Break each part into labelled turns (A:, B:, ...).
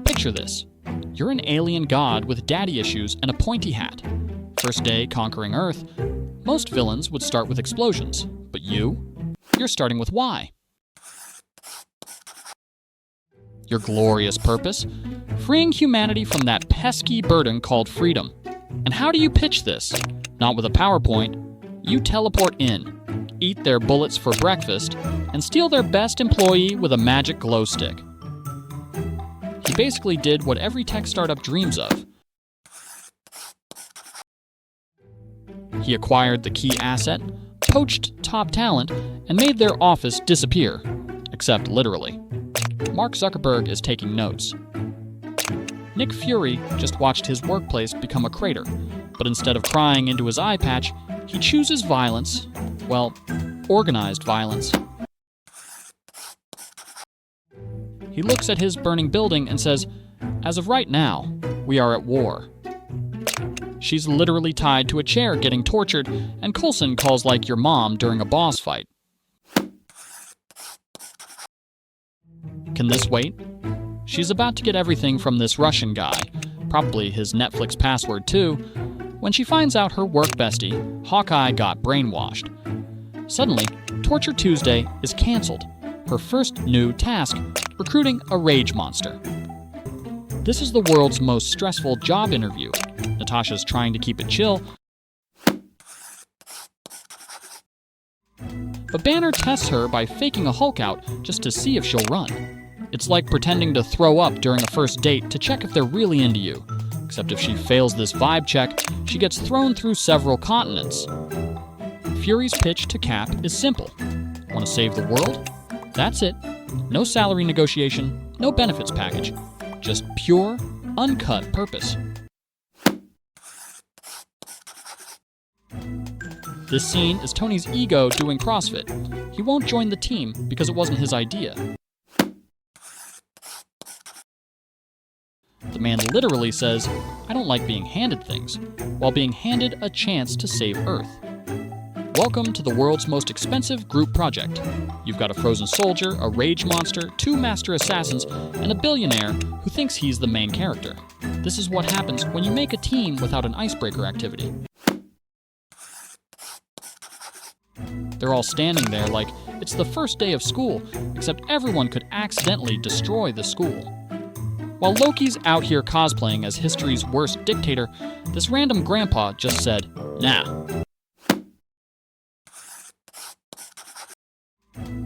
A: Picture this. You're an alien god with daddy issues and a pointy hat. First day conquering Earth, most villains would start with explosions, but you're starting with why. Your glorious purpose? Freeing humanity from that pesky burden called freedom. And how do you pitch this? Not with a PowerPoint. You teleport in, eat their bullets for breakfast, and steal their best employee with a magic glow stick. He basically did what every tech startup dreams of. He acquired the key asset, poached top talent, and made their office disappear. Except literally. Mark Zuckerberg is taking notes. Nick Fury just watched his workplace become a crater, but instead of crying into his eye patch, he chooses violence. Well, organized violence. He looks at his burning building and says, "As of right now, we are at war." She's literally tied to a chair getting tortured, and Coulson calls like your mom during a boss fight. Can this wait? She's about to get everything from this Russian guy, probably his Netflix password too, when she finds out her work bestie, Hawkeye, got brainwashed. Suddenly, Torture Tuesday is canceled. Her first new task, recruiting a rage monster. This is the world's most stressful job interview. Natasha's trying to keep it chill, but Banner tests her by faking a Hulk out just to see if she'll run. It's like pretending to throw up during a first date to check if they're really into you. Except if she fails this vibe check, she gets thrown through several continents. Fury's pitch to Cap is simple. Want to save the world? That's it. No salary negotiation, no benefits package. Just pure, uncut purpose. This scene is Tony's ego doing CrossFit. He won't join the team because it wasn't his idea. The man literally says, "I don't like being handed things," while being handed a chance to save Earth. Welcome to the world's most expensive group project. You've got a frozen soldier, a rage monster, 2 master assassins, and a billionaire who thinks he's the main character. This is what happens when you make a team without an icebreaker activity. They're all standing there like it's the first day of school, except everyone could accidentally destroy the school. While Loki's out here cosplaying as history's worst dictator, this random grandpa just said, "Nah."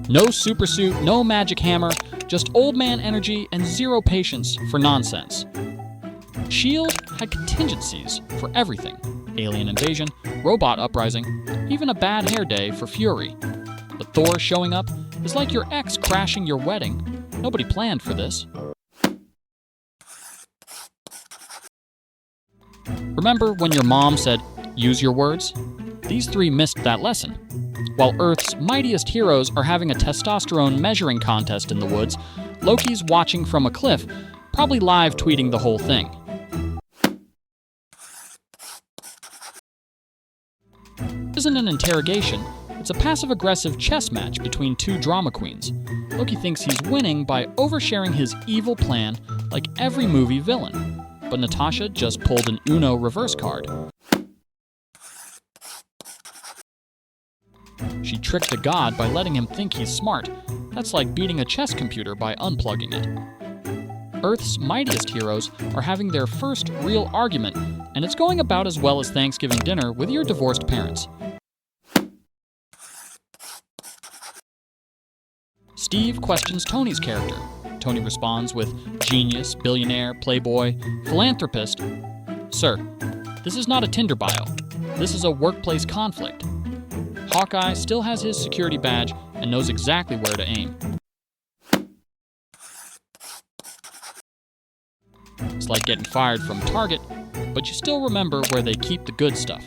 A: No supersuit, no magic hammer, just old man energy and zero patience for nonsense. S.H.I.E.L.D. had contingencies for everything. Alien invasion, robot uprising, even a bad hair day for Fury. But Thor showing up is like your ex crashing your wedding. Nobody planned for this. Remember when your mom said, "Use your words"? These 3 missed that lesson. While Earth's mightiest heroes are having a testosterone measuring contest in the woods, Loki's watching from a cliff, probably live tweeting the whole thing. It isn't an interrogation, it's a passive-aggressive chess match between 2 drama queens. Loki thinks he's winning by oversharing his evil plan like every movie villain. But Natasha just pulled an Uno reverse card. She tricked a god by letting him think he's smart. That's like beating a chess computer by unplugging it. Earth's mightiest heroes are having their first real argument, and it's going about as well as Thanksgiving dinner with your divorced parents. Steve questions Tony's character. Tony responds with genius, billionaire, playboy, philanthropist. "Sir, this is not a Tinder bio. This is a workplace conflict." Hawkeye still has his security badge and knows exactly where to aim. It's like getting fired from Target, but you still remember where they keep the good stuff.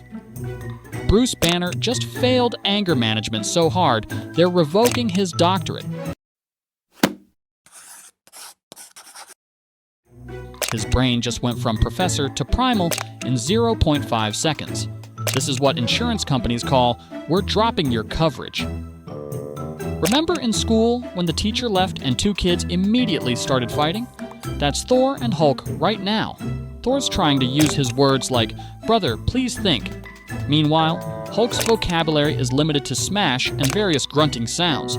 A: Bruce Banner just failed anger management so hard, they're revoking his doctorate. His brain just went from professor to primal in 0.5 seconds. This is what insurance companies call, "We're dropping your coverage." Remember in school when the teacher left and two kids immediately started fighting? That's Thor and Hulk right now. Thor's trying to use his words like, "Brother, please think." Meanwhile, Hulk's vocabulary is limited to smash and various grunting sounds.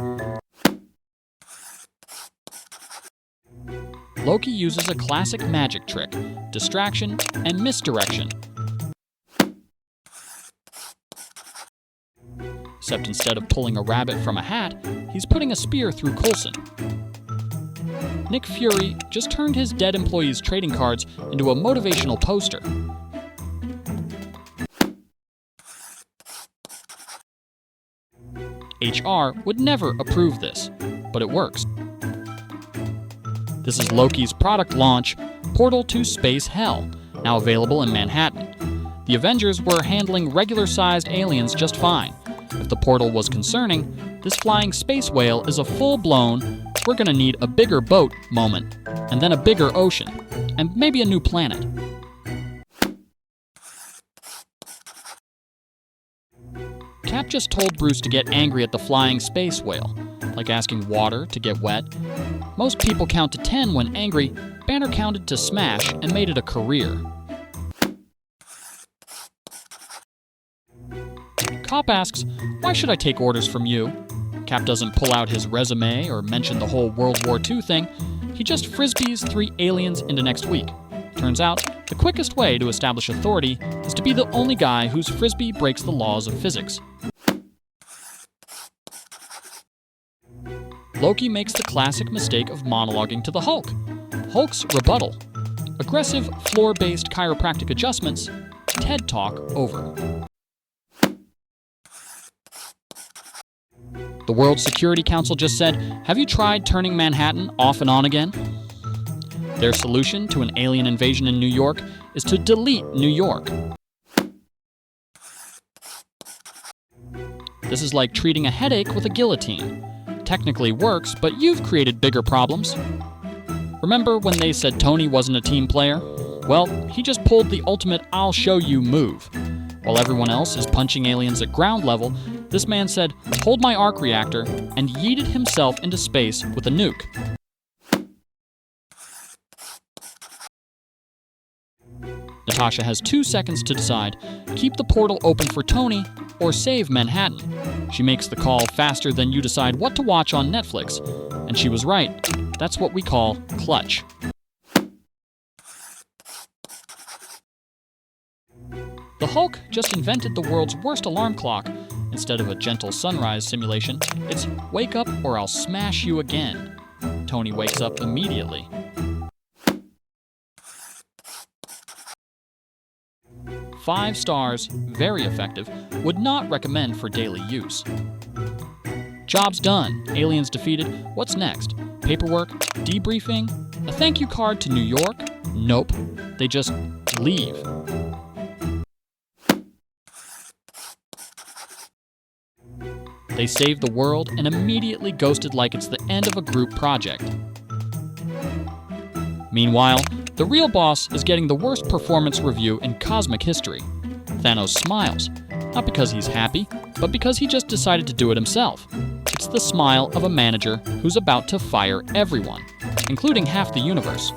A: Loki uses a classic magic trick, distraction and misdirection. Except instead of pulling a rabbit from a hat, he's putting a spear through Coulson. Nick Fury just turned his dead employees' trading cards into a motivational poster. HR would never approve this, but it works. This is Loki's product launch, Portal to Space Hell, now available in Manhattan. The Avengers were handling regular-sized aliens just fine. If the portal was concerning, this flying space whale is a full-blown, we're gonna need a bigger boat moment, and then a bigger ocean, and maybe a new planet. Cap just told Bruce to get angry at the flying space whale, like asking water to get wet. Most people count to 10 when angry. Banner counted to smash and made it a career. Cop asks, "Why should I take orders from you?" Cap doesn't pull out his resume or mention the whole World War II thing. He just frisbees 3 aliens into next week. Turns out, the quickest way to establish authority is to be the only guy whose frisbee breaks the laws of physics. Loki makes the classic mistake of monologuing to the Hulk. Hulk's rebuttal: aggressive, floor-based chiropractic adjustments, TED Talk over. The World Security Council just said, "Have you tried turning Manhattan off and on again?" Their solution to an alien invasion in New York is to delete New York. This is like treating a headache with a guillotine. Technically works, but you've created bigger problems. Remember when they said Tony wasn't a team player? Well, he just pulled the ultimate "I'll show you" move. While everyone else is punching aliens at ground level, this man said, "Hold my arc reactor," and yeeted himself into space with a nuke. Natasha has 2 seconds to decide: keep the portal open for Tony or save Manhattan. She makes the call faster than you decide what to watch on Netflix. And she was right. That's what we call clutch. The Hulk just invented the world's worst alarm clock. Instead of a gentle sunrise simulation, it's "wake up or I'll smash you again." Tony wakes up immediately. "5 stars, very effective, would not recommend for daily use." Job's done, aliens defeated, what's next? Paperwork? Debriefing? A thank you card to New York? Nope, they just leave. They saved the world and immediately ghosted like it's the end of a group project. Meanwhile, the real boss is getting the worst performance review in cosmic history. Thanos smiles, not because he's happy, but because he just decided to do it himself. It's the smile of a manager who's about to fire everyone, including half the universe.